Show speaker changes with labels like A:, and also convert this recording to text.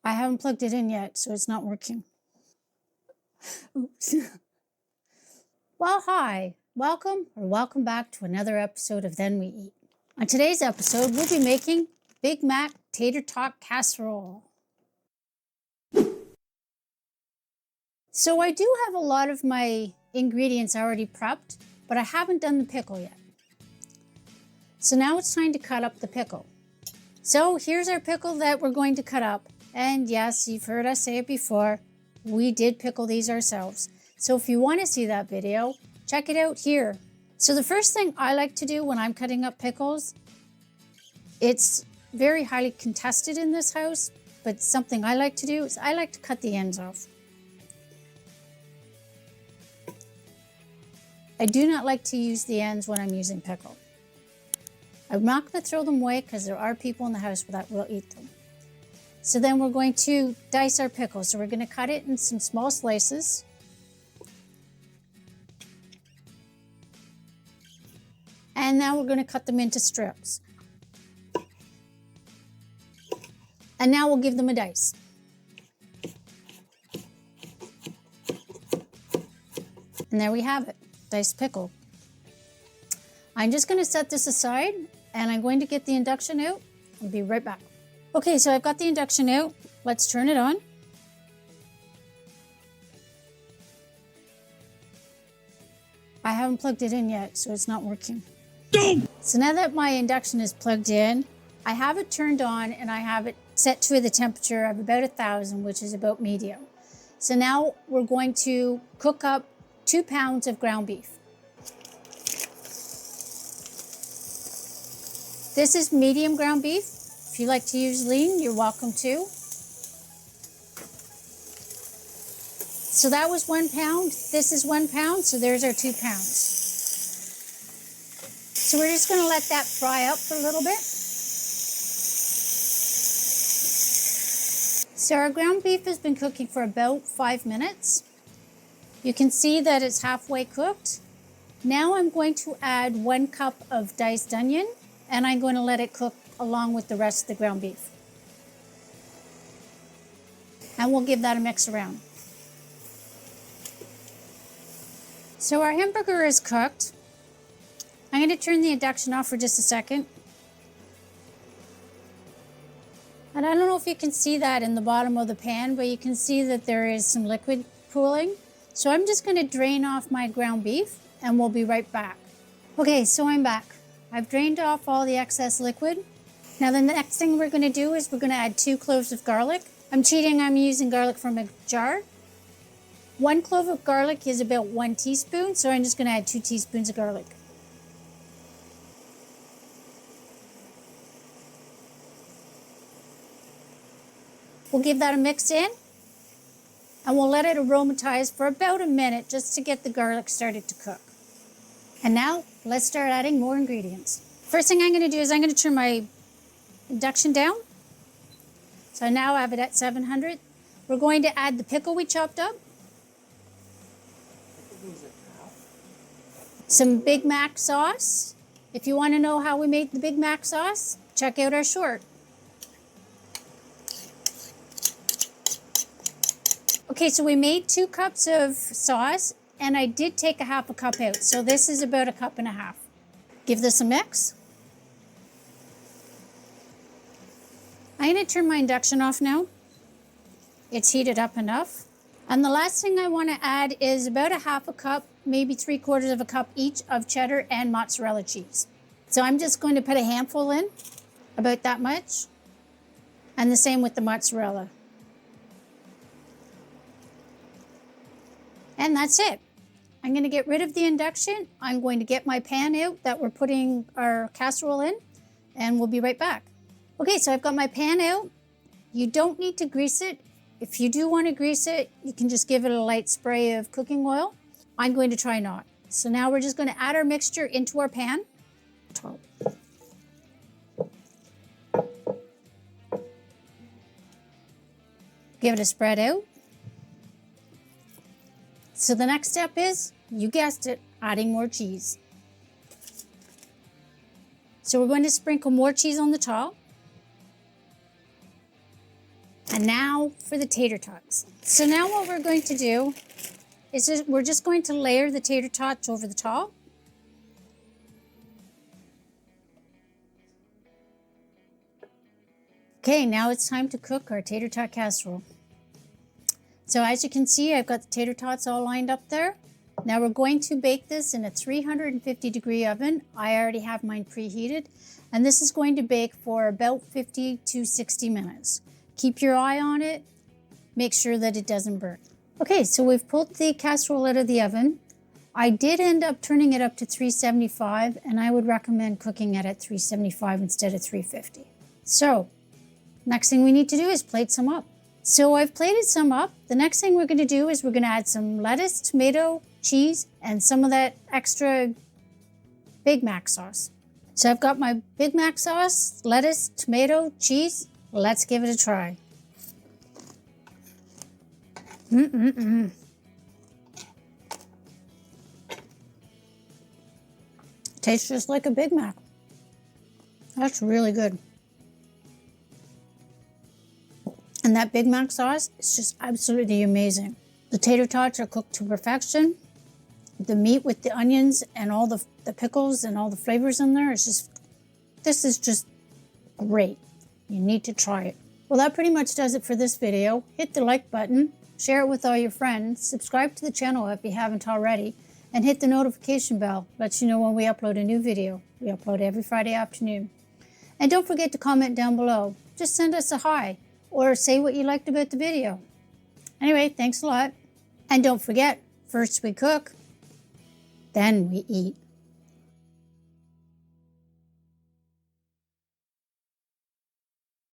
A: I haven't plugged it in yet, so it's not working. Oops. Well, hi. Welcome back to another episode of Then We Eat. On today's episode, we'll be making Big Mac Tater Tot Casserole. So I do have a lot of my ingredients already prepped, but I haven't done the pickle yet. So now it's time to cut up the pickle. So here's our pickle that we're going to cut up. And yes, you've heard us say it before, we did pickle these ourselves. So if you want to see that video, check it out here. So the first thing I like to do when I'm cutting up pickles, it's very highly contested in this house, but something I like to do is I like to cut the ends off. I do not like to use the ends when I'm using pickle. I'm not going to throw them away because there are people in the house that will eat them. So then we're going to dice our pickle. So we're going to cut it in some small slices. And now we're going to cut them into strips. And now we'll give them a dice. And there we have it, diced pickle. I'm just going to set this aside and I'm going to get the induction out. I'll be right back. Okay, so I've got the induction out. Let's turn it on. I haven't plugged it in yet, so it's not working. So now that my induction is plugged in, I have it turned on and I have it set to the temperature of about 1,000, which is about medium. So now we're going to cook up 2 pounds of ground beef. This is medium ground beef. If you like to use lean, you're welcome to. So that was 1 pound. This is 1 pound, so there's our 2 pounds. So we're just going to let that fry up for a little bit. So our ground beef has been cooking for about 5 minutes. You can see that it's halfway cooked. Now I'm going to add 1 cup of diced onion, and I'm going to let it cook along with the rest of the ground beef. And we'll give that a mix around. So our hamburger is cooked. I'm going to turn the induction off for just a second. And I don't know if you can see that in the bottom of the pan, but you can see that there is some liquid pooling. So I'm just going to drain off my ground beef and we'll be right back. Okay, so I'm back. I've drained off all the excess liquid. Now the next thing we're going to do is we're going to add 2 cloves of garlic. I'm cheating, I'm using garlic from a jar. 1 clove of garlic is about 1 teaspoon, so I'm just going to add 2 teaspoons of garlic. We'll give that a mix in, and we'll let it aromatize for about a minute just to get the garlic started to cook. And now, let's start adding more ingredients. First thing I'm going to do is I'm going to turn my induction down. So now I have it at 700. We're going to add the pickle we chopped up. Some Big Mac sauce. If you want to know how we made the Big Mac sauce, check out our short. Okay, so we made 2 cups of sauce, and I did take a half a cup out. So this is about 1.5 cups. Give this a mix. I'm going to turn my induction off now. It's heated up enough. And the last thing I want to add is about 1/2 cup, maybe 3/4 of a cup each of cheddar and mozzarella cheese. So I'm just going to put a handful in, about that much. And the same with the mozzarella. And that's it. I'm going to get rid of the induction. I'm going to get my pan out that we're putting our casserole in, and we'll be right back. Okay, so I've got my pan out. You don't need to grease it. If you do want to grease it, you can just give it a light spray of cooking oil. I'm going to try not. So now we're just going to add our mixture into our pan. Give it a spread out. So the next step is, you guessed it, adding more cheese. So we're going to sprinkle more cheese on the top. And now for the tater tots. So now what we're going to do is we're just going to layer the tater tots over the top. Okay, now it's time to cook our tater tot casserole. So as you can see, I've got the tater tots all lined up there. Now we're going to bake this in a 350-degree oven. I already have mine preheated. And this is going to bake for about 50 to 60 minutes. Keep your eye on it. Make sure that it doesn't burn. Okay, so we've pulled the casserole out of the oven. I did end up turning it up to 375, and I would recommend cooking it at 375 instead of 350. So, next thing we need to do is plate some up. So I've plated some up. The next thing we're going to do is we're going to add some lettuce, tomato, cheese, and some of that extra Big Mac sauce. So I've got my Big Mac sauce, lettuce, tomato, cheese. Let's give it a try. Tastes just like a Big Mac. That's really good. And that Big Mac sauce is just absolutely amazing. The tater tots are cooked to perfection. The meat with the onions and all the pickles and all the flavors in there is just, this is just great. You need to try it. Well, that pretty much does it for this video. Hit the like button, share it with all your friends, subscribe to the channel if you haven't already, and hit the notification bell. Lets you know when we upload a new video. We upload every Friday afternoon. And don't forget to comment down below. Just send us a hi or say what you liked about the video. Anyway, thanks a lot. And don't forget, first we cook, then we eat.